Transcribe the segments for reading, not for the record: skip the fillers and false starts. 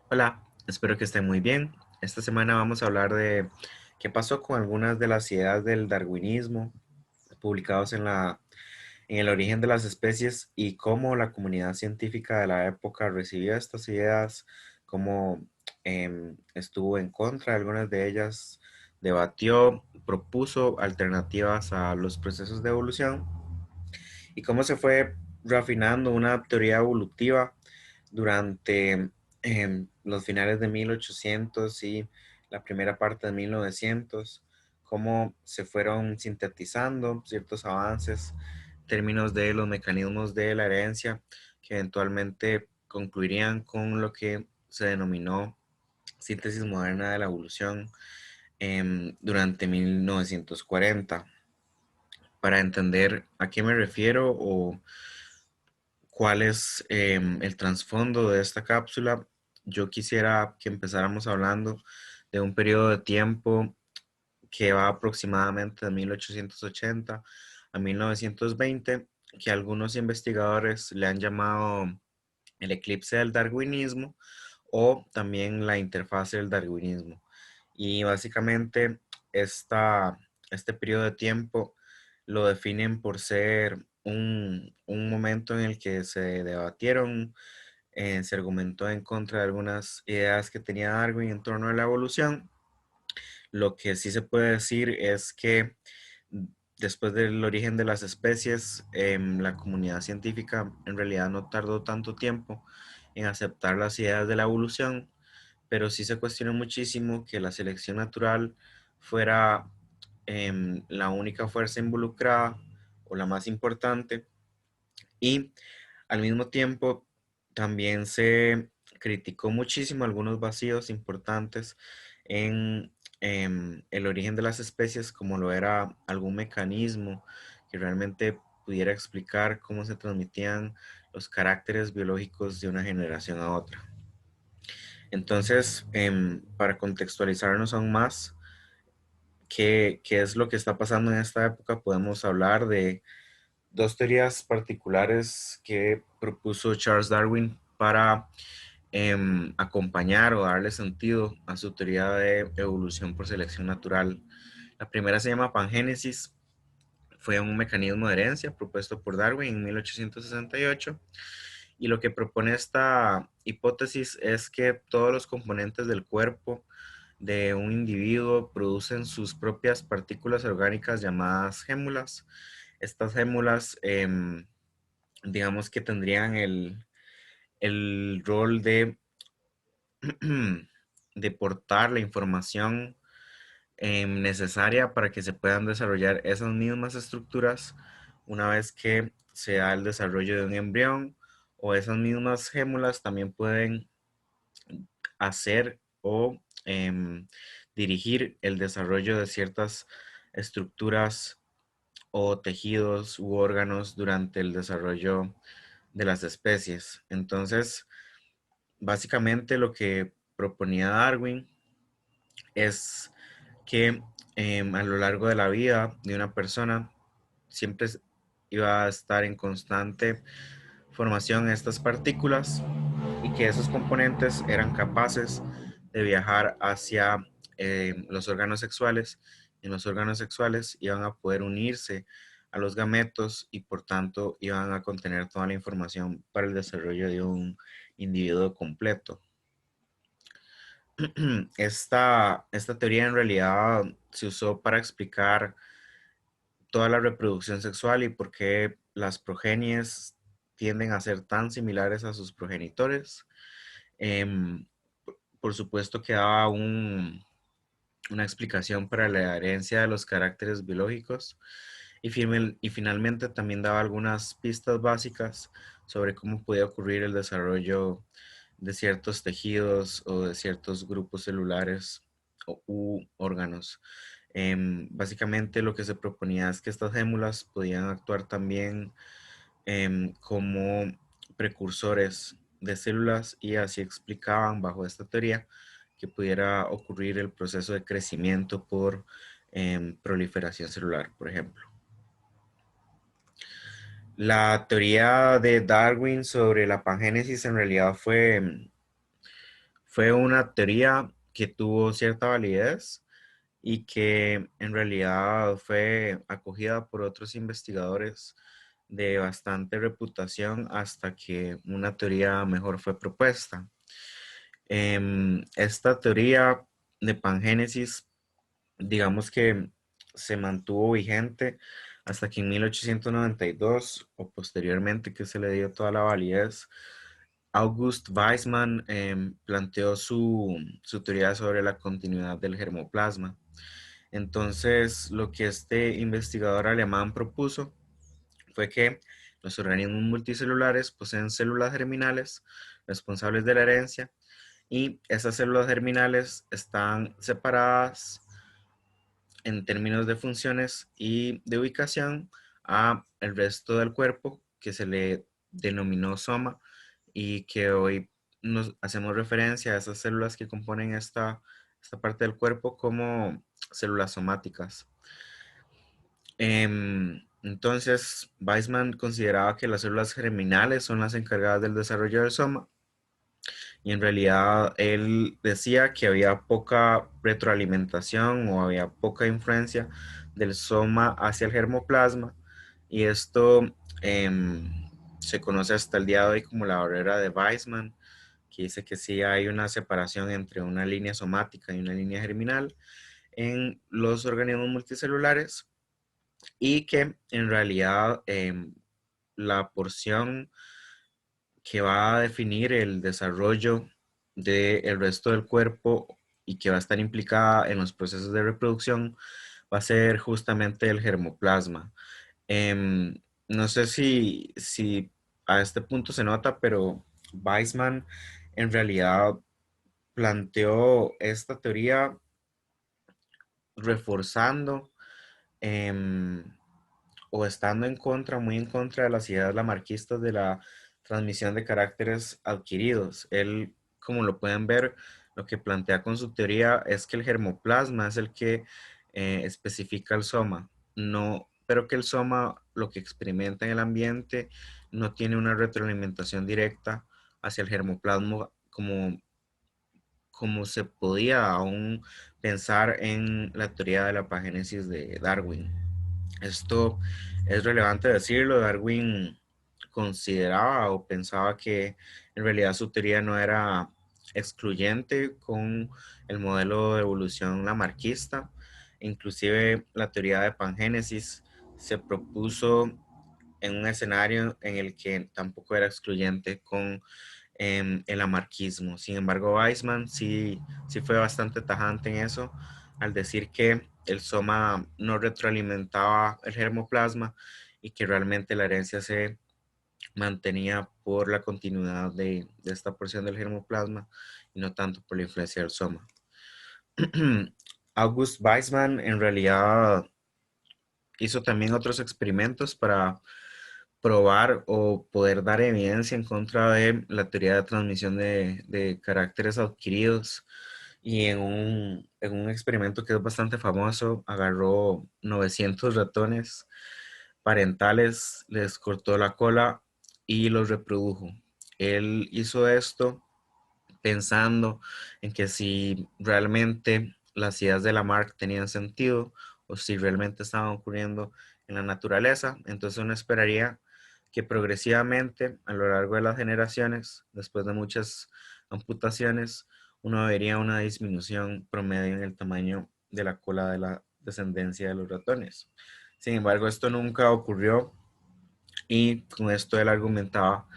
Hola, espero que estén muy bien. Esta semana vamos a hablar de qué pasó con algunas de las ideas del darwinismo publicados en el origen de las especies y cómo la comunidad científica de la época recibió estas ideas, cómo estuvo en contra de algunas de ellas, debatió, propuso alternativas a los procesos de evolución y cómo se fue refinando una teoría evolutiva durante los finales de 1800 y la primera parte de 1900, cómo se fueron sintetizando ciertos avances en términos de los mecanismos de la herencia que eventualmente concluirían con lo que se denominó síntesis moderna de la evolución durante 1940. Para entender a qué me refiero o cuál es el trasfondo de esta cápsula, yo quisiera que empezáramos hablando de un periodo de tiempo que va aproximadamente de 1880 a 1920, que algunos investigadores le han llamado el eclipse del darwinismo o también la interfase del darwinismo. Y básicamente este periodo de tiempo lo definen por ser un momento en el que se debatieron, se argumentó en contra de algunas ideas que tenía Darwin en torno a la evolución. Lo que sí se puede decir es que después del origen de las especies, la comunidad científica en realidad no tardó tanto tiempo en aceptar las ideas de la evolución, pero sí se cuestionó muchísimo que la selección natural fuera la única fuerza involucrada o la más importante, y al mismo tiempo también se criticó muchísimo algunos vacíos importantes en el origen de las especies, como lo era algún mecanismo que realmente pudiera explicar cómo se transmitían los caracteres biológicos de una generación a otra. Entonces, para contextualizarnos aún más, qué es lo que está pasando en esta época, podemos hablar de dos teorías particulares que propuso Charles Darwin para acompañar o darle sentido a su teoría de evolución por selección natural. La primera se llama pangénesis, fue un mecanismo de herencia propuesto por Darwin en 1868, y lo que propone esta hipótesis es que todos los componentes del cuerpo de un individuo producen sus propias partículas orgánicas llamadas gémulas. Estas gémulas, digamos que tendrían el rol de, de portar la información necesaria para que se puedan desarrollar esas mismas estructuras una vez que se da el desarrollo de un embrión, o esas mismas gémulas también pueden hacer o dirigir el desarrollo de ciertas estructuras o tejidos u órganos durante el desarrollo de las especies. Entonces, básicamente lo que proponía Darwin es que a lo largo de la vida de una persona siempre iba a estar en constante formación estas partículas, y que esos componentes eran capaces de viajar hacia los órganos sexuales. En los órganos sexuales iban a poder unirse a los gametos y por tanto iban a contener toda la información para el desarrollo de un individuo completo. Esta teoría en realidad se usó para explicar toda la reproducción sexual y por qué las progenies tienden a ser tan similares a sus progenitores. Em, por supuesto que daba una explicación para la herencia de los caracteres biológicos, y finalmente también daba algunas pistas básicas sobre cómo podía ocurrir el desarrollo de ciertos tejidos o de ciertos grupos celulares u órganos. Básicamente lo que se proponía es que estas gémulas podían actuar también como precursores de células, y así explicaban bajo esta teoría que pudiera ocurrir el proceso de crecimiento por proliferación celular, por ejemplo. La teoría de Darwin sobre la pangénesis en realidad fue una teoría que tuvo cierta validez y que en realidad fue acogida por otros investigadores de bastante reputación hasta que una teoría mejor fue propuesta. Esta teoría de pangénesis, digamos que se mantuvo vigente hasta que en 1892 o posteriormente que se le dio toda la validez, August Weismann planteó su teoría sobre la continuidad del germoplasma. Entonces, lo que este investigador alemán propuso fue que los organismos multicelulares poseen células germinales responsables de la herencia y esas células germinales están separadas en términos de funciones y de ubicación a el resto del cuerpo que se le denominó soma y que hoy nos hacemos referencia a esas células que componen esta parte del cuerpo como células somáticas. Entonces, Weismann consideraba que las células germinales son las encargadas del desarrollo del soma y en realidad él decía que había poca retroalimentación o había poca influencia del soma hacia el germoplasma y esto se conoce hasta el día de hoy como la barrera de Weismann, que dice que sí hay una separación entre una línea somática y una línea germinal en los organismos multicelulares y que en realidad la porción que va a definir el desarrollo del resto del cuerpo y que va a estar implicada en los procesos de reproducción va a ser justamente el germoplasma. No sé si a este punto se nota, pero Weismann en realidad planteó esta teoría reforzando em, o estando en contra, muy en contra de las ideas lamarquistas de la transmisión de caracteres adquiridos. Él, como lo pueden ver, lo que plantea con su teoría es que el germoplasma es el que especifica el soma, no, pero que el soma lo que experimenta en el ambiente no tiene una retroalimentación directa hacia el germoplasma como se podía aún pensar en la teoría de la pagénesis de Darwin. Esto es relevante decirlo. Darwin consideraba o pensaba que en realidad su teoría no era excluyente con el modelo de evolución lamarquista. Inclusive la teoría de pangénesis se propuso en un escenario en el que tampoco era excluyente con el lamarquismo. Sin embargo, Weismann sí fue bastante tajante en eso al decir que el soma no retroalimentaba el germoplasma y que realmente la herencia se mantenía por la continuidad de esta porción del germoplasma y no tanto por la influencia del soma. August Weismann en realidad hizo también otros experimentos para probar o poder dar evidencia en contra de la teoría de transmisión de caracteres adquiridos. Y en un experimento que es bastante famoso, agarró 900 ratones parentales, les cortó la cola y los reprodujo. Él hizo esto pensando en que si realmente las ideas de Lamarck tenían sentido o si realmente estaban ocurriendo en la naturaleza, entonces uno esperaría que progresivamente a lo largo de las generaciones, después de muchas amputaciones, uno vería una disminución promedio en el tamaño de la cola de la descendencia de los ratones. Sin embargo, esto nunca ocurrió y con esto él argumentaba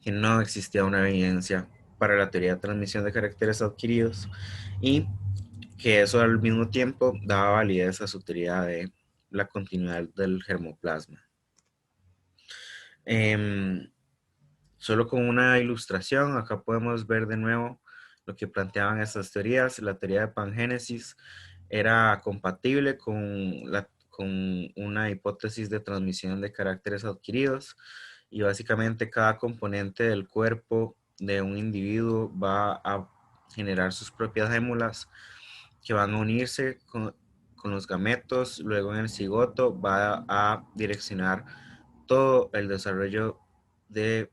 que no existía una evidencia para la teoría de transmisión de caracteres adquiridos y que eso al mismo tiempo daba validez a su teoría de la continuidad del germoplasma. Em, Solo con una ilustración, acá podemos ver de nuevo lo que planteaban estas teorías. La teoría de pangénesis era compatible con una hipótesis de transmisión de caracteres adquiridos y básicamente cada componente del cuerpo de un individuo va a generar sus propias hémulas que van a unirse con los gametos, luego en el cigoto va a direccionar todo el desarrollo de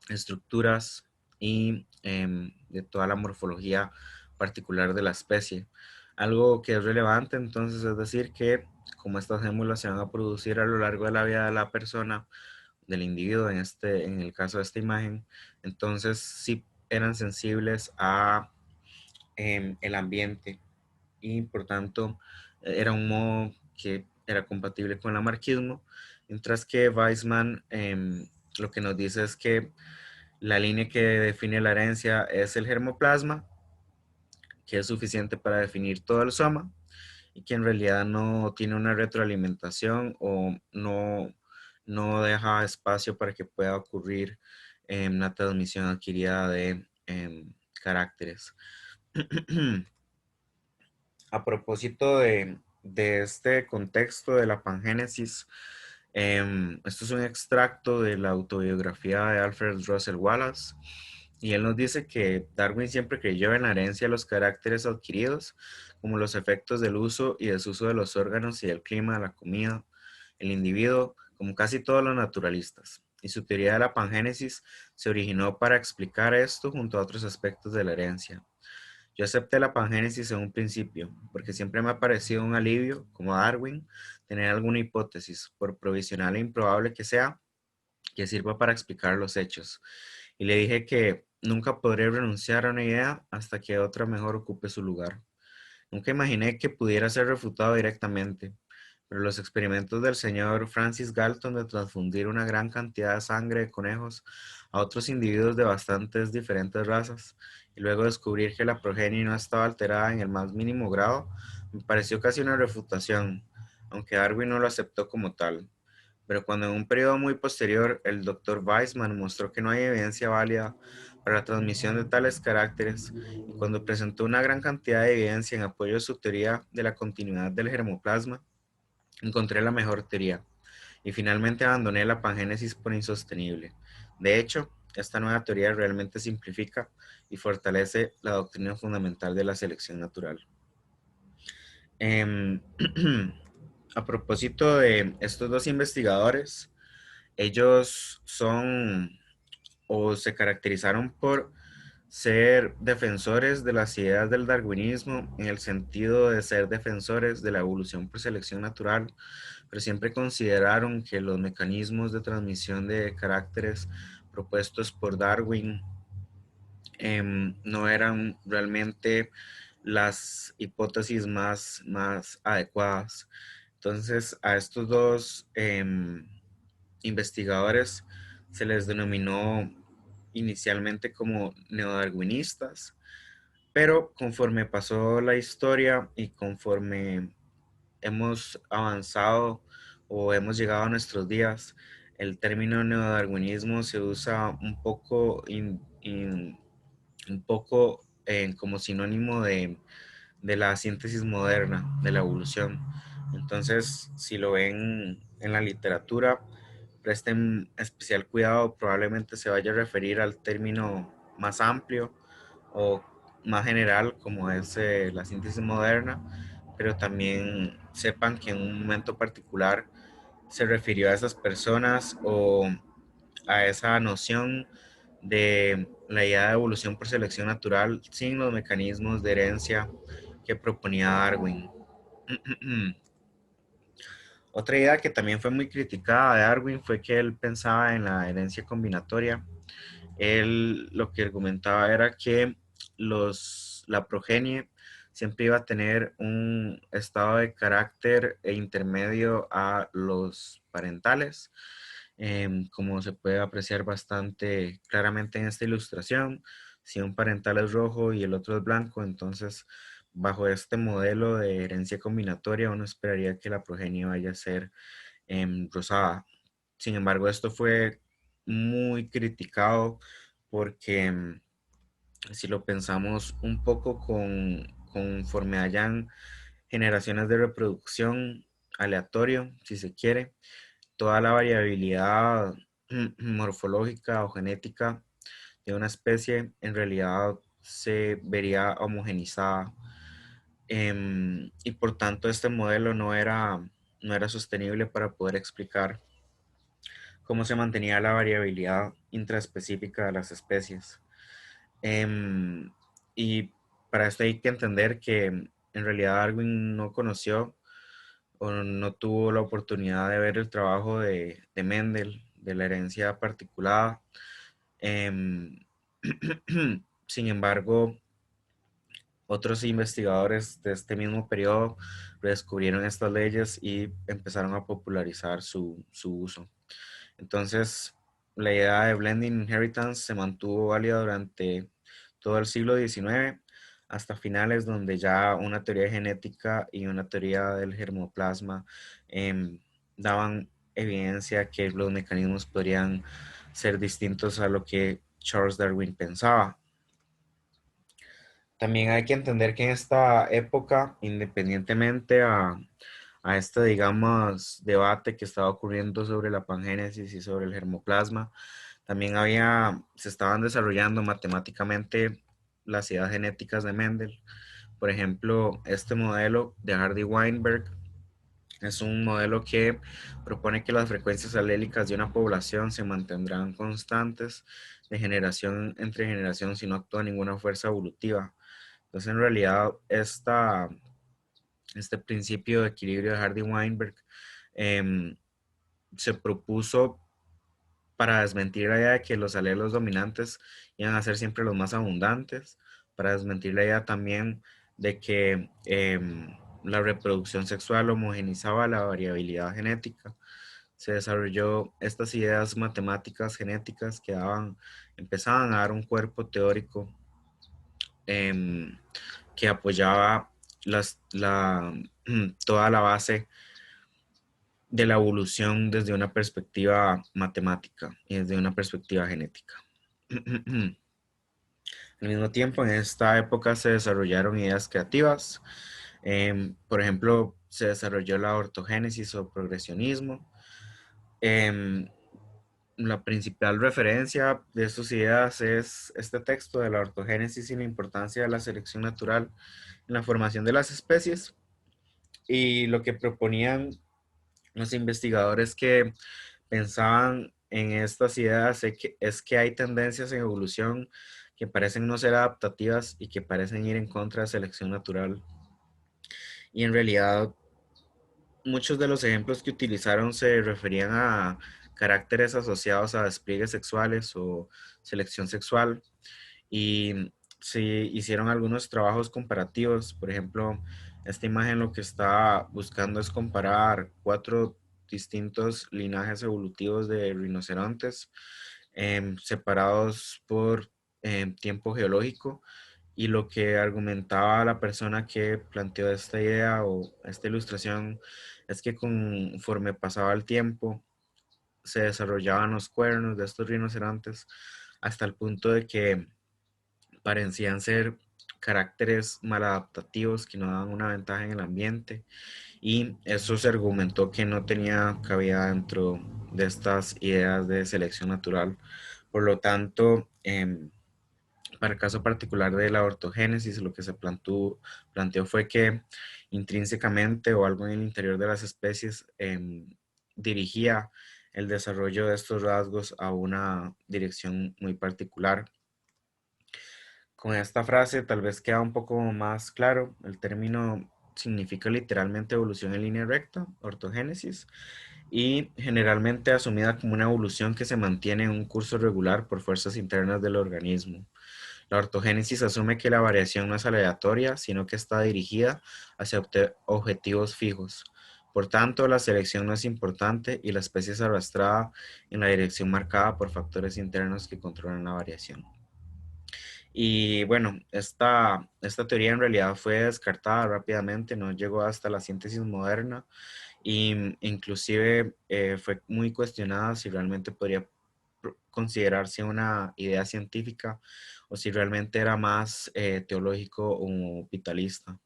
estructuras y de toda la morfología particular de la especie. Algo que es relevante entonces es decir que como estas hémulas se van a producir a lo largo de la vida de la persona, del individuo en el caso de esta imagen, entonces sí eran sensibles a el ambiente y por tanto era un modo que era compatible con el anarquismo, mientras que Weisman lo que nos dice es que la línea que define la herencia es el germoplasma, que es suficiente para definir todo el soma y que en realidad no tiene una retroalimentación o no deja espacio para que pueda ocurrir una transmisión adquirida de caracteres. A propósito de este contexto de la pangénesis, esto es un extracto de la autobiografía de Alfred Russel Wallace y él nos dice que Darwin siempre creyó en la herencia de los caracteres adquiridos, como los efectos del uso y desuso de los órganos y del clima, la comida, el individuo, como casi todos los naturalistas. Y su teoría de la pangénesis se originó para explicar esto junto a otros aspectos de la herencia. Yo acepté la pangénesis en un principio, porque siempre me ha parecido un alivio, como Darwin, tener alguna hipótesis, por provisional e improbable que sea, que sirva para explicar los hechos. Y le dije que nunca podré renunciar a una idea hasta que otra mejor ocupe su lugar. Nunca imaginé que pudiera ser refutado directamente, pero los experimentos del señor Francis Galton de transfundir una gran cantidad de sangre de conejos a otros individuos de bastantes diferentes razas y luego descubrir que la progenie no estaba alterada en el más mínimo grado, me pareció casi una refutación, aunque Darwin no lo aceptó como tal. Pero cuando en un periodo muy posterior el doctor Weismann mostró que no hay evidencia válida para la transmisión de tales caracteres, y cuando presentó una gran cantidad de evidencia en apoyo de su teoría de la continuidad del germoplasma, encontré la mejor teoría, y finalmente abandoné la pangénesis por insostenible. De hecho, esta nueva teoría realmente simplifica y fortalece la doctrina fundamental de la selección natural. Em, a propósito de estos dos investigadores, ellos son o se caracterizaron por ser defensores de las ideas del darwinismo en el sentido de ser defensores de la evolución por selección natural, pero siempre consideraron que los mecanismos de transmisión de caracteres propuestos por Darwin no eran realmente las hipótesis más adecuadas. Entonces, a estos dos investigadores se les denominó inicialmente como neodarwinistas, pero conforme pasó la historia y conforme hemos avanzado o hemos llegado a nuestros días, el término neodarwinismo se usa un poco como sinónimo de la síntesis moderna, de la evolución. Entonces, si lo ven en la literatura, presten especial cuidado, probablemente se vaya a referir al término más amplio o más general como es la síntesis moderna, pero también sepan que en un momento particular se refirió a esas personas o a esa noción de la idea de evolución por selección natural sin los mecanismos de herencia que proponía Darwin. Otra idea que también fue muy criticada de Darwin fue que él pensaba en la herencia combinatoria. Él lo que argumentaba era que la progenie siempre iba a tener un estado de carácter intermedio a los parentales, como se puede apreciar bastante claramente en esta ilustración. Si un parental es rojo y el otro es blanco, entonces bajo este modelo de herencia combinatoria uno esperaría que la progenie vaya a ser rosada. Sin embargo, esto fue muy criticado porque si lo pensamos un poco conforme hayan generaciones de reproducción aleatorio, si se quiere, toda la variabilidad morfológica o genética de una especie en realidad se vería homogenizada, y por tanto este modelo no era sostenible para poder explicar cómo se mantenía la variabilidad intraespecífica de las especies. Em, y para esto hay que entender que en realidad Darwin no conoció o no tuvo la oportunidad de ver el trabajo de Mendel, de la herencia particulada. Em, Sin embargo, otros investigadores de este mismo periodo redescubrieron estas leyes y empezaron a popularizar su uso. Entonces, la idea de blending inheritance se mantuvo válida durante todo el siglo XIX hasta finales donde ya una teoría genética y una teoría del germoplasma em, daban evidencia que los mecanismos podrían ser distintos a lo que Charles Darwin pensaba. También hay que entender que en esta época, independientemente a este, digamos, debate que estaba ocurriendo sobre la pangénesis y sobre el germoplasma, también se estaban desarrollando matemáticamente las ideas genéticas de Mendel. Por ejemplo, este modelo de Hardy-Weinberg es un modelo que propone que las frecuencias alélicas de una población se mantendrán constantes de generación entre generación si no actúa ninguna fuerza evolutiva. Entonces, en realidad, este principio de equilibrio de Hardy-Weinberg em, se propuso para desmentir la idea de que los alelos dominantes iban a ser siempre los más abundantes, para desmentir la idea también de que la reproducción sexual homogenizaba la variabilidad genética. Se desarrolló estas ideas matemáticas genéticas que empezaban a dar un cuerpo teórico em, que apoyaba toda la base de la evolución desde una perspectiva matemática y desde una perspectiva genética. Al mismo tiempo, en esta época se desarrollaron ideas creativas. Por ejemplo, se desarrolló la ortogénesis o progresionismo. Em, la principal referencia de estas ideas es este texto de la ortogénesis y la importancia de la selección natural en la formación de las especies. Y lo que proponían los investigadores que pensaban en estas ideas es que hay tendencias en evolución que parecen no ser adaptativas y que parecen ir en contra de selección natural. Y en realidad muchos de los ejemplos que utilizaron se referían a caracteres asociados a despliegues sexuales o selección sexual y se hicieron algunos trabajos comparativos. Por ejemplo, esta imagen lo que está buscando es comparar cuatro distintos linajes evolutivos de rinocerontes separados por tiempo geológico, y lo que argumentaba la persona que planteó esta idea o esta ilustración es que conforme pasaba el tiempo se desarrollaban los cuernos de estos rinocerontes hasta el punto de que parecían ser caracteres maladaptativos que no daban una ventaja en el ambiente, y eso se argumentó que no tenía cabida dentro de estas ideas de selección natural. Por lo tanto, para el caso particular de la ortogénesis, lo que se planteó fue que intrínsecamente o algo en el interior de las especies dirigía el desarrollo de estos rasgos a una dirección muy particular. Con esta frase tal vez queda un poco más claro. El término significa literalmente evolución en línea recta, ortogénesis, y generalmente asumida como una evolución que se mantiene en un curso regular por fuerzas internas del organismo. La ortogénesis asume que la variación no es aleatoria, sino que está dirigida hacia objetivos fijos. Por tanto, la selección no es importante y la especie es arrastrada en la dirección marcada por factores internos que controlan la variación. Y bueno, esta teoría en realidad fue descartada rápidamente, no llegó hasta la síntesis moderna, y inclusive fue muy cuestionada si realmente podría considerarse una idea científica o si realmente era más teológico o vitalista.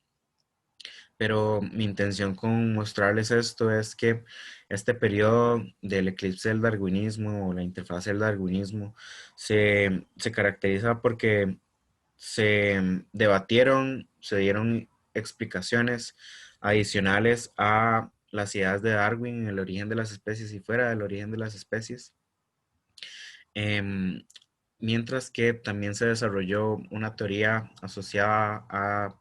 Pero mi intención con mostrarles esto es que este periodo del eclipse del darwinismo o la interfaz del darwinismo se caracteriza porque se debatieron, se dieron explicaciones adicionales a las ideas de Darwin en el origen de las especies y fuera del origen de las especies. Em, mientras que también se desarrolló una teoría asociada a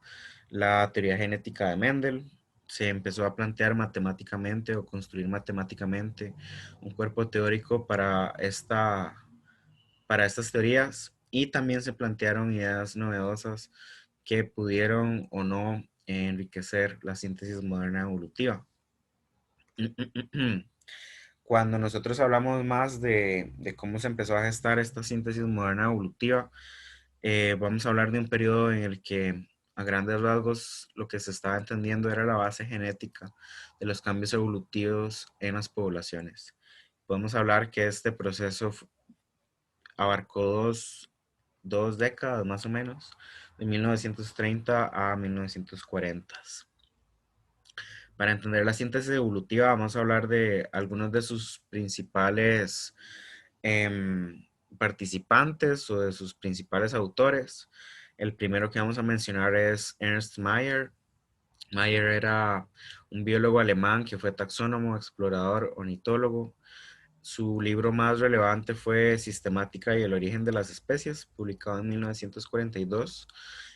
la teoría genética de Mendel. Se empezó a plantear matemáticamente o construir matemáticamente un cuerpo teórico para estas teorías, y también se plantearon ideas novedosas que pudieron o no enriquecer la síntesis moderna evolutiva. Cuando nosotros hablamos más de cómo se empezó a gestar esta síntesis moderna evolutiva, vamos a hablar de un periodo en el que a grandes rasgos lo que se estaba entendiendo era la base genética de los cambios evolutivos en las poblaciones. Podemos hablar que este proceso abarcó dos décadas más o menos, de 1930 a 1940. Para entender la síntesis evolutiva, vamos a hablar de algunos de sus principales participantes o de sus principales autores. El primero que vamos a mencionar es Ernst Mayr. Mayr era un biólogo alemán que fue taxónomo, explorador, ornitólogo. Su libro más relevante fue Sistemática y el origen de las especies, publicado en 1942.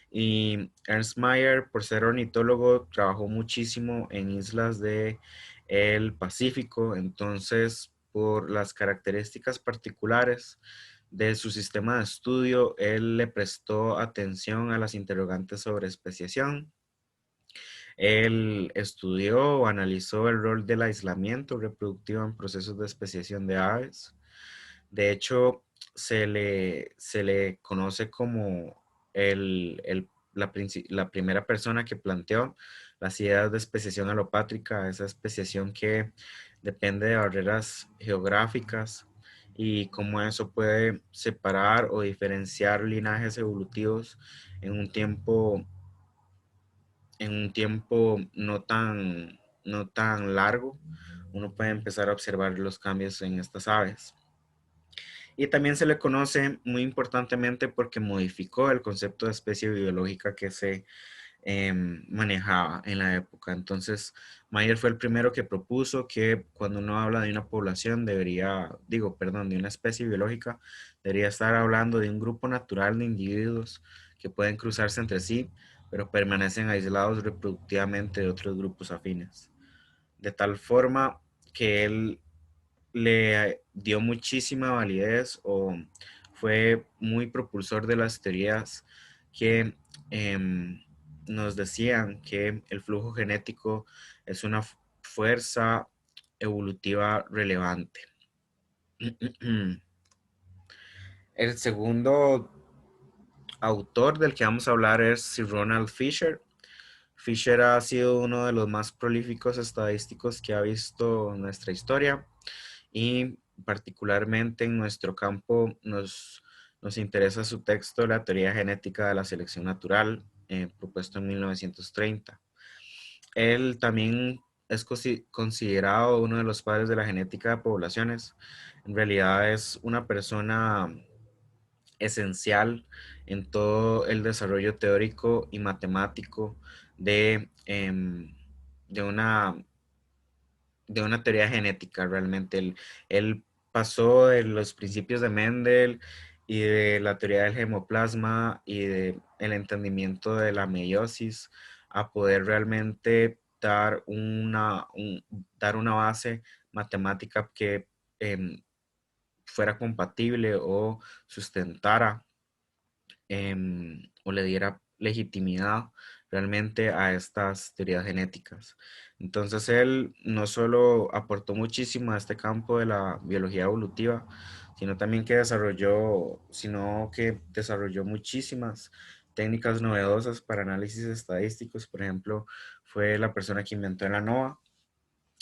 Y Ernst Mayr, por ser ornitólogo, trabajó muchísimo en islas de el Pacífico. Entonces, por las características particulares de su sistema de estudio, él le prestó atención a las interrogantes sobre especiación. Él estudió o analizó el rol del aislamiento reproductivo en procesos de especiación de aves. De hecho, se le conoce como la primera persona que planteó las ideas de especiación alopátrica, esa especiación que depende de barreras geográficas y cómo eso puede separar o diferenciar linajes evolutivos en un tiempo no tan largo. Uno puede empezar a observar los cambios en estas aves. Y también se le conoce muy importantemente porque modificó el concepto de especie biológica que se manejaba en la época. Entonces, Mayer fue el primero que propuso que cuando uno habla de una población de una especie biológica, debería estar hablando de un grupo natural de individuos que pueden cruzarse entre sí, pero permanecen aislados reproductivamente de otros grupos afines. De tal forma que él le dio muchísima validez o fue muy propulsor de las teorías que em, nos decían que el flujo genético es una fuerza evolutiva relevante. El segundo autor del que vamos a hablar es Sir Ronald Fisher. Fisher ha sido uno de los más prolíficos estadísticos que ha visto nuestra historia, y particularmente en nuestro campo nos interesa su texto La teoría genética de la selección natural, propuesto en 1930. Él también es considerado uno de los padres de la genética de poblaciones. En realidad es una persona esencial en todo el desarrollo teórico y matemático de una teoría genética realmente. Él pasó de los principios de Mendel y de la teoría del hemoplasma y de el entendimiento de la meiosis a poder realmente dar una base matemática que em, fuera compatible o sustentara o le diera legitimidad realmente a estas teorías genéticas. Entonces él no solo aportó muchísimo a este campo de la biología evolutiva, sino que desarrolló muchísimas técnicas novedosas para análisis estadísticos. Por ejemplo, fue la persona que inventó el ANOVA.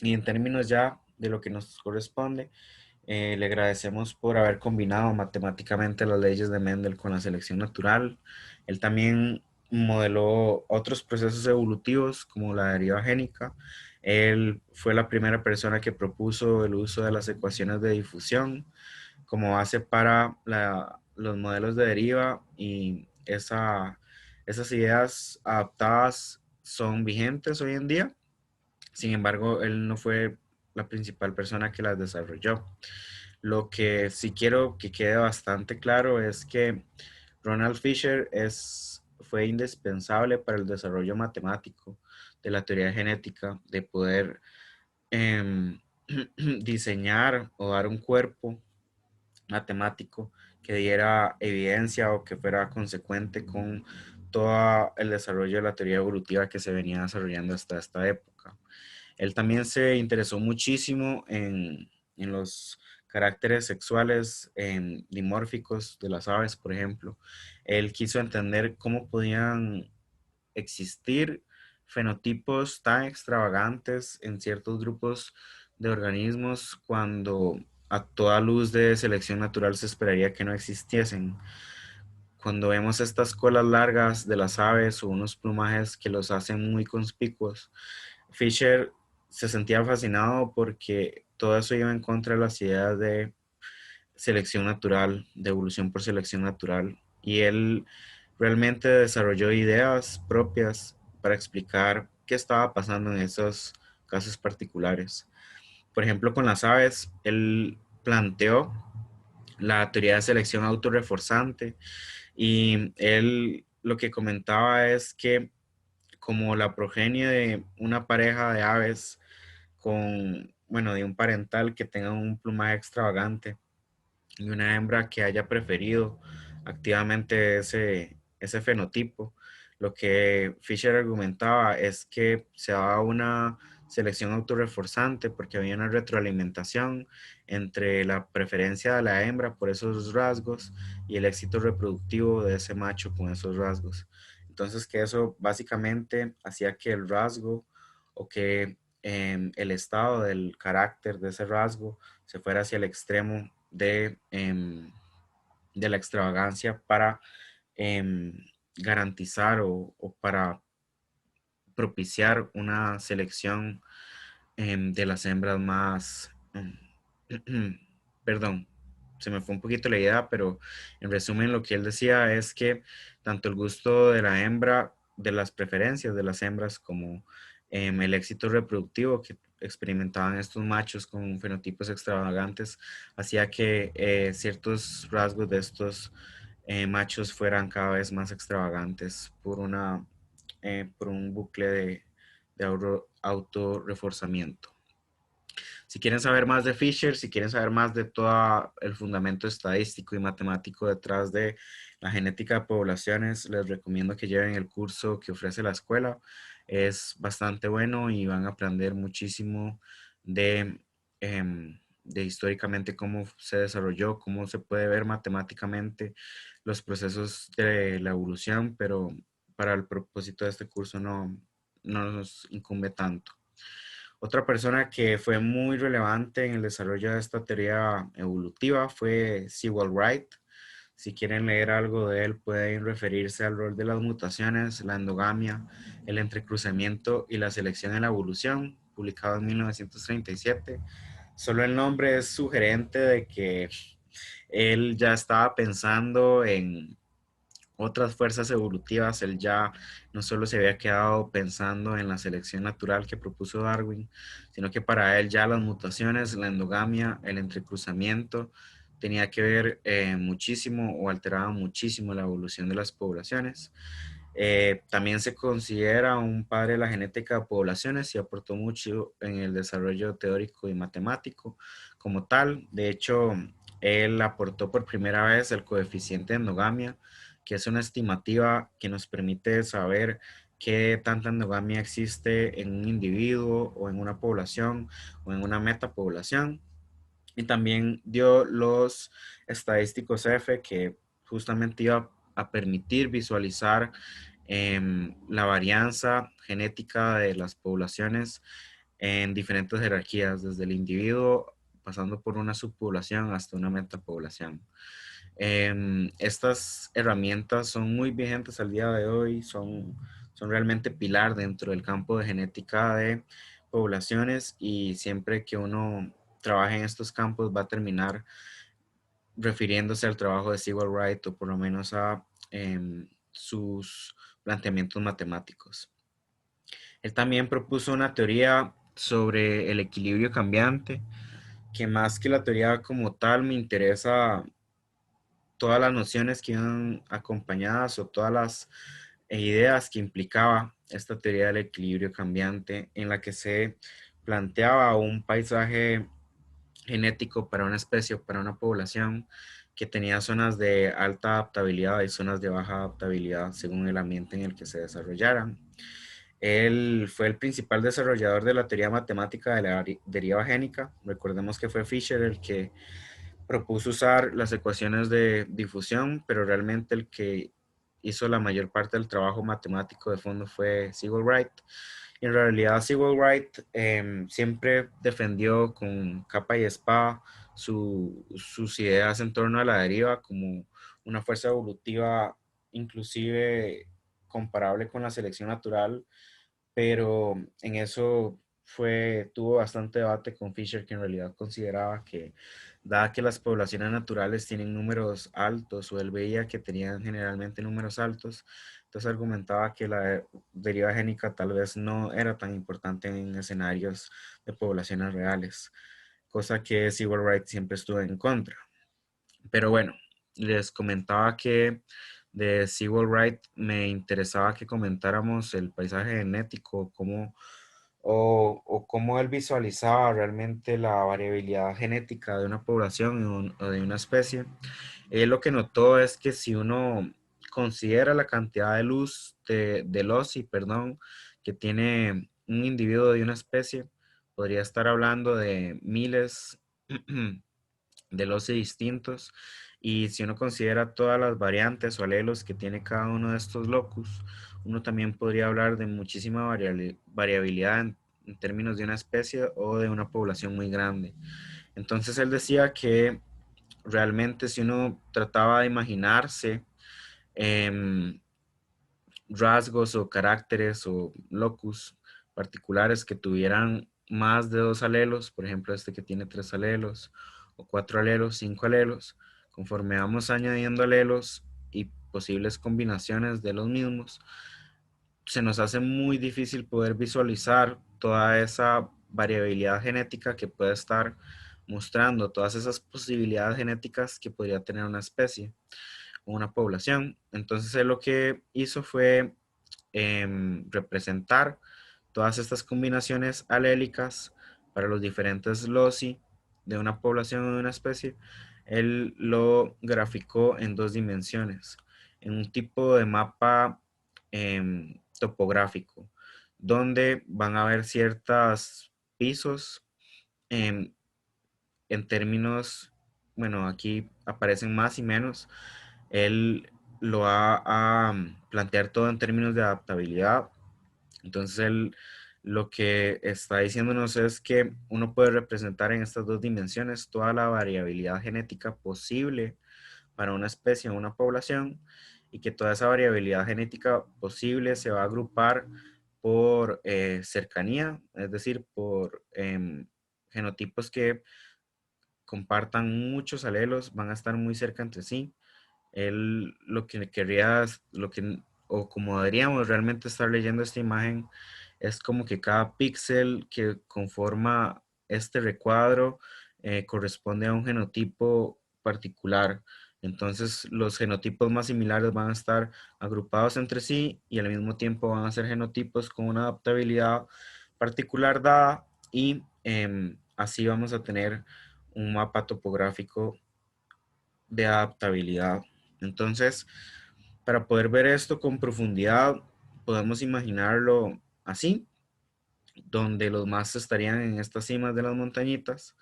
Y en términos ya de lo que nos corresponde, le agradecemos por haber combinado matemáticamente las leyes de Mendel con la selección natural. Él también modeló otros procesos evolutivos como la deriva génica. Él fue la primera persona que propuso el uso de las ecuaciones de difusión como base para los modelos de deriva, y esas ideas adaptadas son vigentes hoy en día. Sin embargo, él no fue la principal persona que las desarrolló. Lo que sí quiero que quede bastante claro es que Ronald Fisher fue indispensable para el desarrollo matemático de la teoría genética, de poder em, diseñar o dar un cuerpo matemático que diera evidencia o que fuera consecuente con todo el desarrollo de la teoría evolutiva que se venía desarrollando hasta esta época. Él también se interesó muchísimo en los caracteres sexuales dimórficos de las aves, por ejemplo. Él quiso entender cómo podían existir fenotipos tan extravagantes en ciertos grupos de organismos cuando a toda luz de selección natural se esperaría que no existiesen. Cuando vemos estas colas largas de las aves o unos plumajes que los hacen muy conspicuos, Fisher se sentía fascinado porque todo eso iba en contra de las ideas de selección natural, de evolución por selección natural. Y él realmente desarrolló ideas propias para explicar qué estaba pasando en esos casos particulares. Por ejemplo, con las aves, él planteó la teoría de selección autorreforzante y él lo que comentaba es que como la progenie de una pareja de aves con, bueno, de un parental que tenga un plumaje extravagante y una hembra que haya preferido activamente ese fenotipo. Lo que Fisher argumentaba es que se daba una selección autorreforzante porque había una retroalimentación entre la preferencia de la hembra por esos rasgos y el éxito reproductivo de ese macho con esos rasgos. Entonces que eso básicamente hacía que el rasgo o que el estado del carácter de ese rasgo se fuera hacia el extremo de la extravagancia para em, garantizar o para propiciar una selección de las hembras más, perdón, se me fue un poquito la idea, pero en resumen lo que él decía es que tanto el gusto de la hembra, de las preferencias de las hembras, como el éxito reproductivo que experimentaban estos machos con fenotipos extravagantes, hacía que ciertos rasgos de estos machos fueran cada vez más extravagantes por un bucle de autorreforzamiento. Si quieren saber más de Fisher, si quieren saber más de todo el fundamento estadístico y matemático detrás de la genética de poblaciones, les recomiendo que lleven el curso que ofrece la escuela. Es bastante bueno y van a aprender muchísimo de históricamente cómo se desarrolló, cómo se puede ver matemáticamente los procesos de la evolución, pero para el propósito de este curso no nos incumbe tanto. Otra persona que fue muy relevante en el desarrollo de esta teoría evolutiva fue Sewell Wright. Si quieren leer algo de él, pueden referirse al rol de las mutaciones, la endogamia, el entrecruzamiento y la selección en la evolución, publicado en 1937. Solo el nombre es sugerente de que él ya estaba pensando en otras fuerzas evolutivas. Él ya no solo se había quedado pensando en la selección natural que propuso Darwin, sino que para él ya las mutaciones, la endogamia, el entrecruzamiento tenía que ver muchísimo o alteraba muchísimo la evolución de las poblaciones. También se considera un padre de la genética de poblaciones y aportó mucho en el desarrollo teórico y matemático como tal. De hecho, él aportó por primera vez el coeficiente de endogamia, que es una estimativa que nos permite saber qué tanta endogamia existe en un individuo o en una población o en una metapoblación. Y también dio los estadísticos F que justamente iba a permitir visualizar la varianza genética de las poblaciones en diferentes jerarquías, desde el individuo pasando por una subpoblación hasta una metapoblación. Estas herramientas son muy vigentes al día de hoy, son realmente pilar dentro del campo de genética de poblaciones y siempre que uno trabaje en estos campos va a terminar refiriéndose al trabajo de Sewell Wright o por lo menos a sus planteamientos matemáticos. Él también propuso una teoría sobre el equilibrio cambiante que más que la teoría como tal, me interesa todas las nociones que iban acompañadas o todas las ideas que implicaba esta teoría del equilibrio cambiante en la que se planteaba un paisaje genético para una especie o para una población que tenía zonas de alta adaptabilidad y zonas de baja adaptabilidad según el ambiente en el que se desarrollaran. Él fue el principal desarrollador de la teoría matemática de la deriva génica. Recordemos que fue Fisher el que propuso usar las ecuaciones de difusión, pero realmente el que hizo la mayor parte del trabajo matemático de fondo fue Sewall Wright. Y en realidad Sewall Wright siempre defendió con capa y espada sus ideas en torno a la deriva como una fuerza evolutiva inclusive comparable con la selección natural, pero en eso tuvo bastante debate con Fisher, que en realidad consideraba que, dada que las poblaciones naturales tienen números altos, o él veía que tenían generalmente números altos, entonces argumentaba que la deriva génica tal vez no era tan importante en escenarios de poblaciones reales, cosa que Sewall Wright siempre estuvo en contra. Pero bueno, les comentaba que de Sewall Wright me interesaba que comentáramos el paisaje genético, o cómo él visualizaba realmente la variabilidad genética de una población o de una especie. Él lo que notó es que si uno considera la cantidad de luz de LOSI, perdón, que tiene un individuo de una especie, podría estar hablando de miles de LOSI distintos. Y si uno considera todas las variantes o alelos que tiene cada uno de estos locus, uno también podría hablar de muchísima variabilidad en términos de una especie o de una población muy grande. Entonces él decía que realmente si uno trataba de imaginarse em, rasgos o caracteres o locus particulares que tuvieran más de dos alelos, por ejemplo este que tiene tres alelos, o cuatro alelos, cinco alelos, conforme vamos añadiendo alelos y posibles combinaciones de los mismos, se nos hace muy difícil poder visualizar toda esa variabilidad genética que puede estar mostrando, todas esas posibilidades genéticas que podría tener una especie o una población. Entonces él lo que hizo fue representar todas estas combinaciones alélicas para los diferentes loci de una población o de una especie. Él lo graficó en dos dimensiones, en un tipo de mapa topográfico, donde van a haber ciertos pisos em, en términos, bueno, aquí aparecen más y menos. Él lo va a plantear todo en términos de adaptabilidad. Entonces, él lo que está diciéndonos es que uno puede representar en estas dos dimensiones toda la variabilidad genética posible para una especie o una población, y que toda esa variabilidad genética posible se va a agrupar por cercanía, es decir, por genotipos que compartan muchos alelos, van a estar muy cerca entre sí. Él lo que quería, o como deberíamos realmente estar leyendo esta imagen, es como que cada píxel que conforma este recuadro corresponde a un genotipo particular. Entonces, los genotipos más similares van a estar agrupados entre sí y al mismo tiempo van a ser genotipos con una adaptabilidad particular dada, y así vamos a tener un mapa topográfico de adaptabilidad. Entonces, para poder ver esto con profundidad, podemos imaginarlo así, donde los más estarían en estas cimas de las montañitas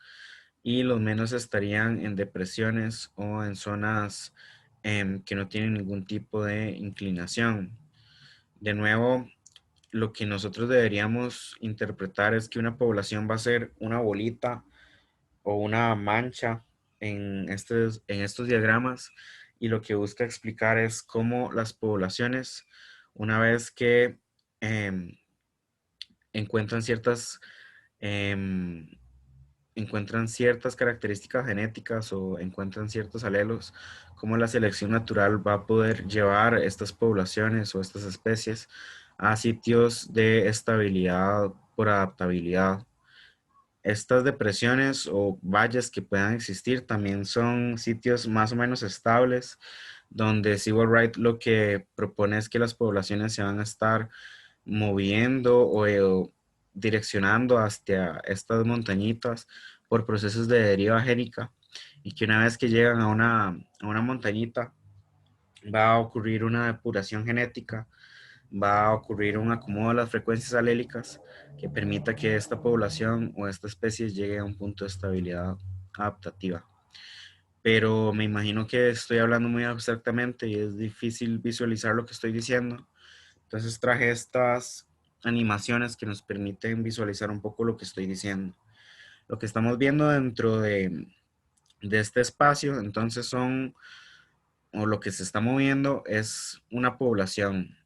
y los menos estarían en depresiones o en zonas que no tienen ningún tipo de inclinación. De nuevo, lo que nosotros deberíamos interpretar es que una población va a ser una bolita o una mancha en estos diagramas, y lo que busca explicar es cómo las poblaciones, una vez que em, encuentran em, encuentran ciertas características genéticas o encuentran ciertos alelos, cómo la selección natural va a poder llevar estas poblaciones o estas especies a sitios de estabilidad por adaptabilidad. estas depresiones o valles que puedan existir también son sitios más o menos estables, donde Sewell Wright lo que propone es que las poblaciones se van a estar moviendo o direccionando hacia estas montañitas por procesos de deriva génica y que una vez que llegan a una montañita va a ocurrir una depuración genética, va a ocurrir un acomodo de las frecuencias alélicas que permita que esta población o esta especie llegue a un punto de estabilidad adaptativa. Pero me imagino que estoy hablando muy abstractamente y es difícil visualizar lo que estoy diciendo. Entonces traje estas animaciones que nos permiten visualizar un poco lo que estoy diciendo. Lo que estamos viendo dentro de este espacio, entonces o lo que se está moviendo es una población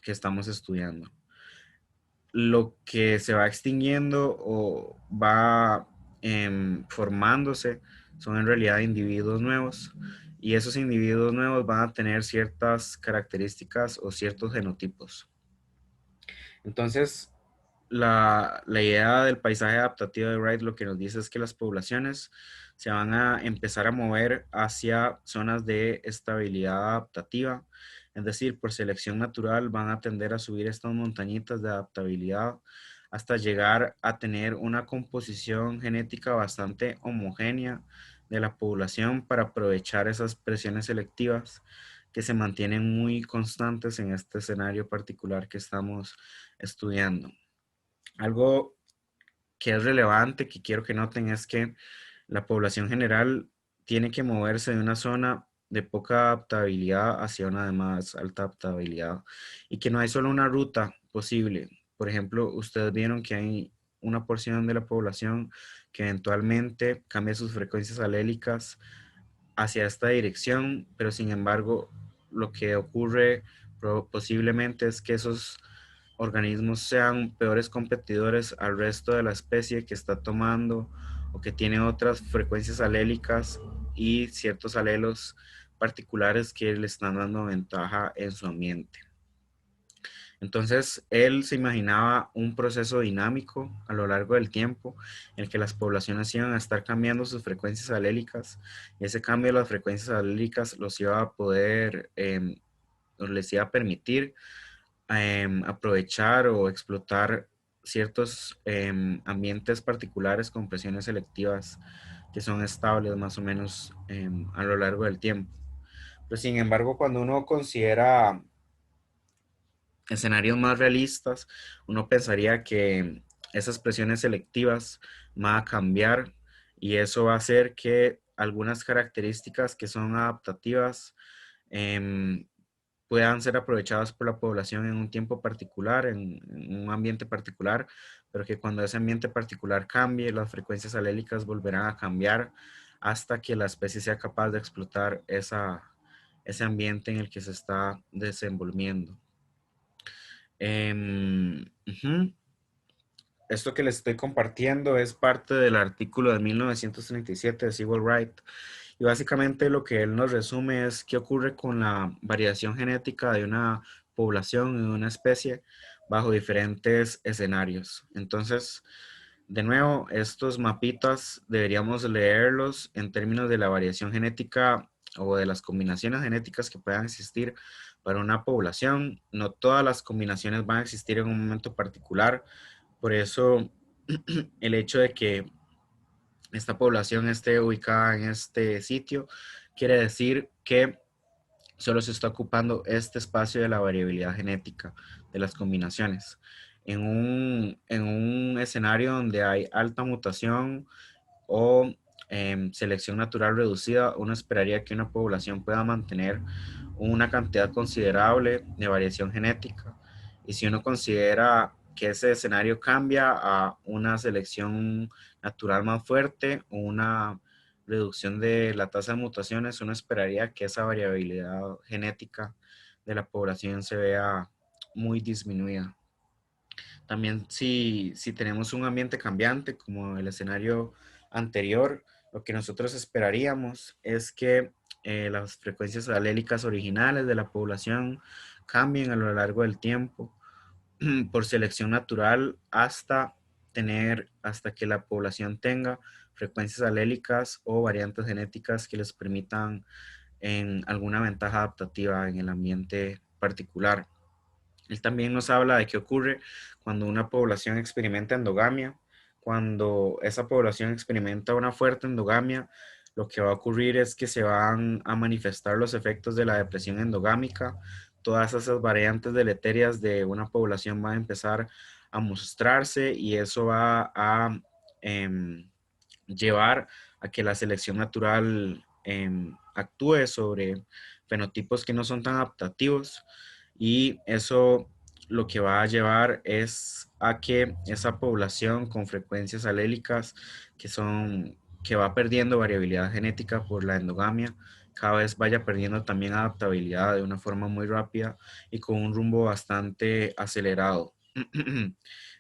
que estamos estudiando. Lo que se va extinguiendo o va formándose son en realidad individuos nuevos y esos individuos nuevos van a tener ciertas características o ciertos genotipos. Entonces, la idea del paisaje adaptativo de Wright lo que nos dice es que las poblaciones se van a empezar a mover hacia zonas de estabilidad adaptativa, es decir, por selección natural van a tender a subir estas montañitas de adaptabilidad hasta llegar a tener una composición genética bastante homogénea de la población para aprovechar esas presiones selectivas que se mantienen muy constantes en este escenario particular que estamos estudiando. Algo que es relevante, que quiero que noten, es que la población general tiene que moverse de una zona de poca adaptabilidad hacia una de más alta adaptabilidad y que no hay solo una ruta posible. Por ejemplo, ustedes vieron que hay una porción de la población que eventualmente cambia sus frecuencias alélicas hacia esta dirección, pero sin embargo, lo que ocurre posiblemente es que esos organismos sean peores competidores al resto de la especie que está tomando o que tiene otras frecuencias alélicas y ciertos alelos particulares que le están dando ventaja en su ambiente. Entonces, él se imaginaba un proceso dinámico a lo largo del tiempo en el que las poblaciones iban a estar cambiando sus frecuencias alélicas y ese cambio de las frecuencias alélicas los iba a poder, les iba a permitir aprovechar o explotar ciertos ambientes particulares con presiones selectivas que son estables más o menos a lo largo del tiempo. Pero sin embargo, cuando uno considera escenarios más realistas, uno pensaría que esas presiones selectivas van a cambiar y eso va a hacer que algunas características que son adaptativas em, puedan ser aprovechadas por la población en un tiempo particular, en un ambiente particular, pero que cuando ese ambiente particular cambie, las frecuencias alélicas volverán a cambiar hasta que la especie sea capaz de explotar ese ambiente en el que se está desenvolviendo. Ujú. Esto que les estoy compartiendo es parte del artículo de 1937 de Sewell Wright. Y básicamente lo que él nos resume es qué ocurre con la variación genética de una población, de una especie, bajo diferentes escenarios. Entonces, de nuevo, estos mapitas deberíamos leerlos en términos de la variación genética o de las combinaciones genéticas que puedan existir para una población. No todas las combinaciones van a existir en un momento particular. Por eso, el hecho de que esta población esté ubicada en este sitio quiere decir que solo se está ocupando este espacio de la variabilidad genética de las combinaciones. En un escenario donde hay alta mutación o selección natural reducida, uno esperaría que una población pueda mantener una cantidad considerable de variación genética. Y si uno considera que ese escenario cambia a una selección natural más fuerte o una reducción de la tasa de mutaciones, uno esperaría que esa variabilidad genética de la población se vea muy disminuida. También si tenemos un ambiente cambiante como el escenario anterior, lo que nosotros esperaríamos es que las frecuencias alélicas originales de la población cambien a lo largo del tiempo por selección natural hasta tener hasta que la población tenga frecuencias alélicas o variantes genéticas que les permitan en alguna ventaja adaptativa en el ambiente particular. Él también nos habla de qué ocurre cuando una población experimenta endogamia. Cuando esa población experimenta una fuerte endogamia, lo que va a ocurrir es que se van a manifestar los efectos de la depresión endogámica. Todas esas variantes deleterias de una población van a empezar a mostrarse y eso va a em, llevar a que la selección natural actúe sobre fenotipos que no son tan adaptativos y eso lo que va a llevar es a que esa población con frecuencias alélicas que va perdiendo variabilidad genética por la endogamia, cada vez vaya perdiendo también adaptabilidad de una forma muy rápida y con un rumbo bastante acelerado.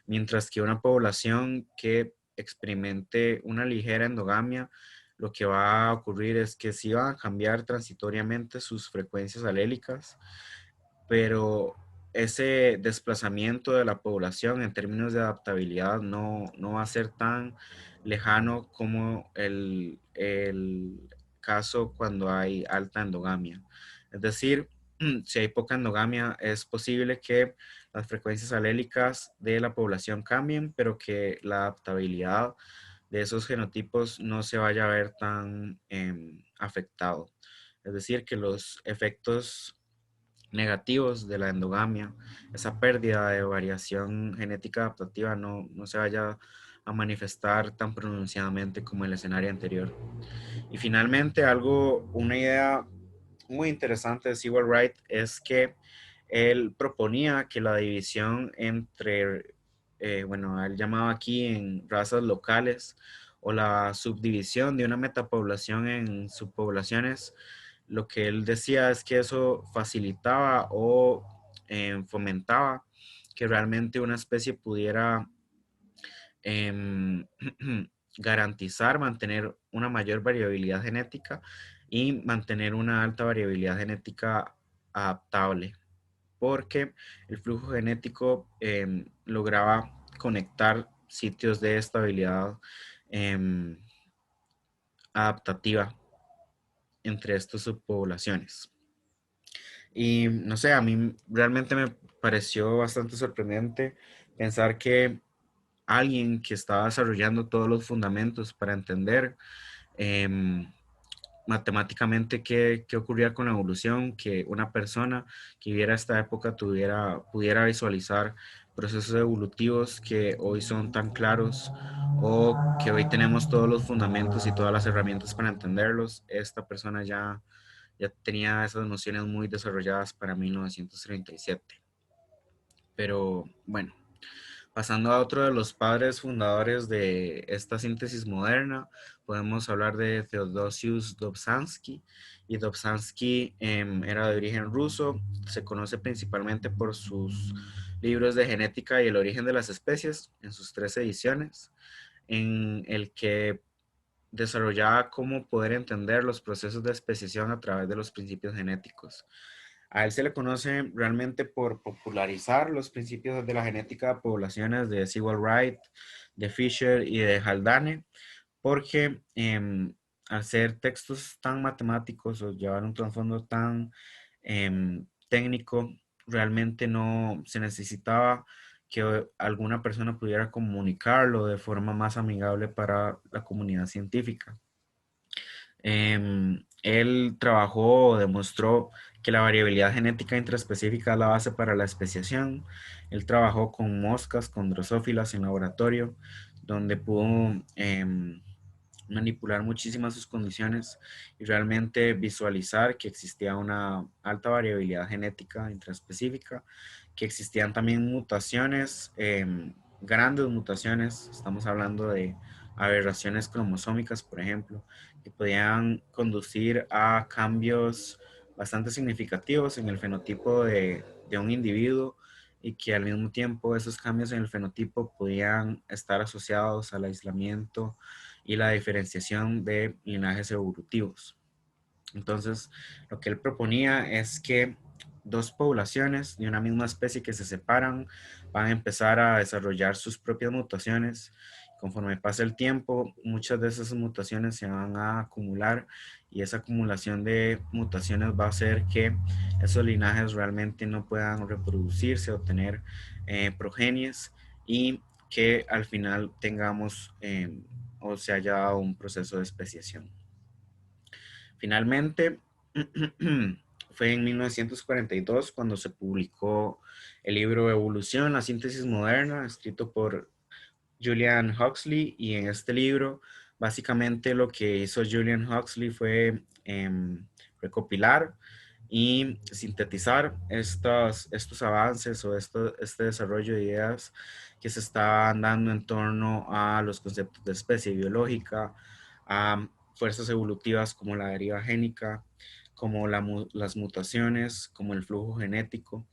Mientras que una población que experimente una ligera endogamia, lo que va a ocurrir es que sí van a cambiar transitoriamente sus frecuencias alélicas, pero ese desplazamiento de la población en términos de adaptabilidad no va a ser tan lejano como el caso cuando hay alta endogamia. Es decir, si hay poca endogamia, es posible que las frecuencias alélicas de la población cambien, pero que la adaptabilidad de esos genotipos no se vaya a ver tan afectado. Es decir, que los efectos negativos de la endogamia, esa pérdida de variación genética adaptativa no se vaya a manifestar tan pronunciadamente como el escenario anterior. Y finalmente, una idea muy interesante de Sewell Wright es que él proponía que la división entre, bueno, él llamaba aquí en razas locales o la subdivisión de una metapoblación en subpoblaciones, lo que él decía es que eso facilitaba o fomentaba que realmente una especie pudiera em, garantizar mantener una mayor variabilidad genética y mantener una alta variabilidad genética adaptable, porque el flujo genético lograba conectar sitios de estabilidad em, adaptativa entre estas subpoblaciones. Y no sé, a mí realmente me pareció bastante sorprendente pensar que alguien que estaba desarrollando todos los fundamentos para entender em, matemáticamente qué ocurría con la evolución, que una persona que viviera esta época pudiera visualizar procesos evolutivos que hoy son tan claros o que hoy tenemos todos los fundamentos y todas las herramientas para entenderlos. Esta persona ya tenía esas nociones muy desarrolladas para 1937. Pero bueno, pasando a otro de los padres fundadores de esta síntesis moderna, podemos hablar de Theodosius Dobzhansky. Y Dobzhansky era de origen ruso, se conoce principalmente por sus libros de genética y el origen de las especies, en sus 3 ediciones, en el que desarrollaba cómo poder entender los procesos de especiación a través de los principios genéticos. A él se le conoce realmente por popularizar los principios de la genética de poblaciones de Sewell Wright, de Fisher y de Haldane, porque al ser textos tan matemáticos o llevar un trasfondo tan técnico, realmente no se necesitaba que alguna persona pudiera comunicarlo de forma más amigable para la comunidad científica. Él trabajó, demostró que la variabilidad genética intraespecífica es la base para la especiación. Él trabajó con moscas, con drosófilas en laboratorio, donde pudo manipular muchísimas sus condiciones y realmente visualizar que existía una alta variabilidad genética intraespecífica, que existían también mutaciones, grandes mutaciones, estamos hablando de aberraciones cromosómicas, por ejemplo, que podían conducir a cambios bastante significativos en el fenotipo de un individuo y que al mismo tiempo esos cambios en el fenotipo podían estar asociados al aislamiento y la diferenciación de linajes evolutivos. Entonces, lo que él proponía es que dos poblaciones de una misma especie que se separan van a empezar a desarrollar sus propias mutaciones. Conforme pasa el tiempo, muchas de esas mutaciones se van a acumular y esa acumulación de mutaciones va a hacer que esos linajes realmente no puedan reproducirse o tener progenies y que al final tengamos o se haya dado un proceso de especiación. Finalmente, fue en 1942 cuando se publicó el libro Evolución, la síntesis moderna, escrito por Julian Huxley, y en este libro básicamente lo que hizo Julian Huxley fue recopilar y sintetizar estos avances o este desarrollo de ideas que se estaban dando en torno a los conceptos de especie biológica, a fuerzas evolutivas como la deriva génica, como las mutaciones, como el flujo genético.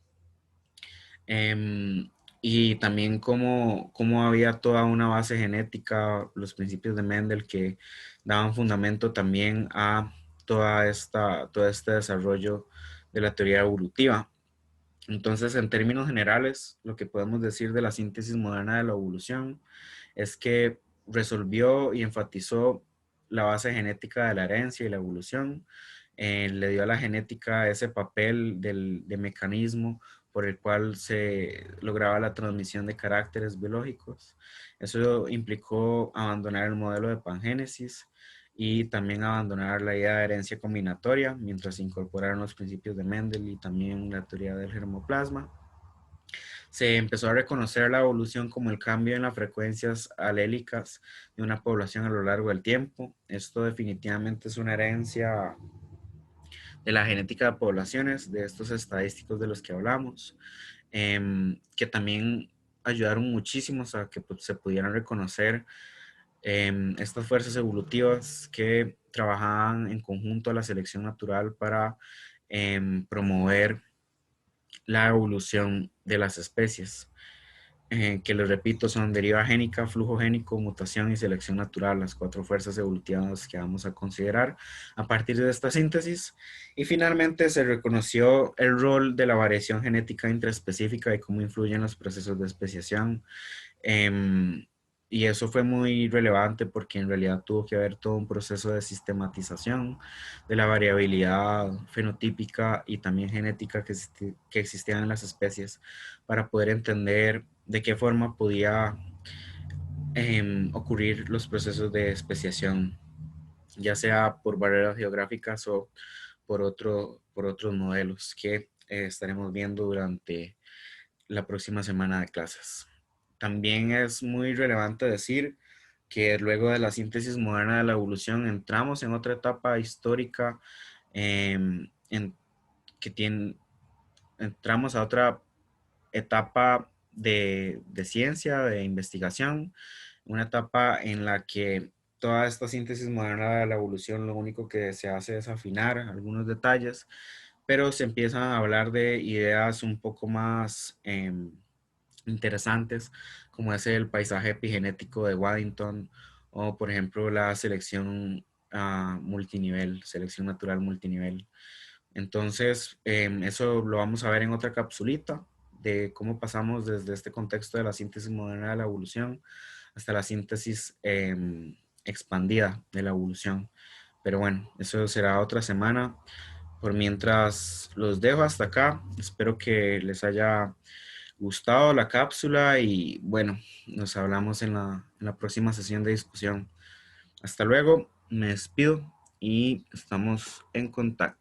Em, y también cómo había toda una base genética, los principios de Mendel que daban fundamento también a todo este desarrollo de la teoría evolutiva. Entonces, en términos generales, lo que podemos decir de la síntesis moderna de la evolución es que resolvió y enfatizó la base genética de la herencia y la evolución. Le dio a la genética ese papel de mecanismo por el cual se lograba la transmisión de caracteres biológicos. Eso implicó abandonar el modelo de pangénesis y también abandonar la idea de herencia combinatoria, mientras se incorporaron los principios de Mendel y también la teoría del germoplasma. Se empezó a reconocer la evolución como el cambio en las frecuencias alélicas de una población a lo largo del tiempo. Esto definitivamente es una herencia de la genética de poblaciones, de estos estadísticos de los que hablamos, que también ayudaron muchísimo a que se pudieran reconocer estas fuerzas evolutivas que trabajaban en conjunto a la selección natural para promover la evolución de las especies, que les repito son deriva génica, flujo génico, mutación y selección natural, las cuatro fuerzas evolutivas que vamos a considerar a partir de esta síntesis. Y finalmente se reconoció el rol de la variación genética intraespecífica y cómo influyen los procesos de especiación. Em, y eso fue muy relevante porque en realidad tuvo que haber todo un proceso de sistematización de la variabilidad fenotípica y también genética que existían en las especies para poder entender de qué forma podía ocurrir los procesos de especiación, ya sea por barreras geográficas o por otros modelos que estaremos viendo durante la próxima semana de clases. También es muy relevante decir que luego de la síntesis moderna de la evolución entramos en otra etapa histórica en que entramos a otra etapa de ciencia, de investigación, una etapa en la que toda esta síntesis moderna de la evolución lo único que se hace es afinar algunos detalles, pero se empiezan a hablar de ideas un poco más interesantes, como es el paisaje epigenético de Waddington o, por ejemplo, la selección multinivel, selección natural multinivel. Entonces, eso lo vamos a ver en otra capsulita de cómo pasamos desde este contexto de la síntesis moderna de la evolución hasta la síntesis expandida de la evolución. Pero bueno, eso será otra semana. Por mientras los dejo hasta acá. Espero que les haya gustado la cápsula y bueno, nos hablamos en la próxima sesión de discusión. Hasta luego, me despido y estamos en contacto.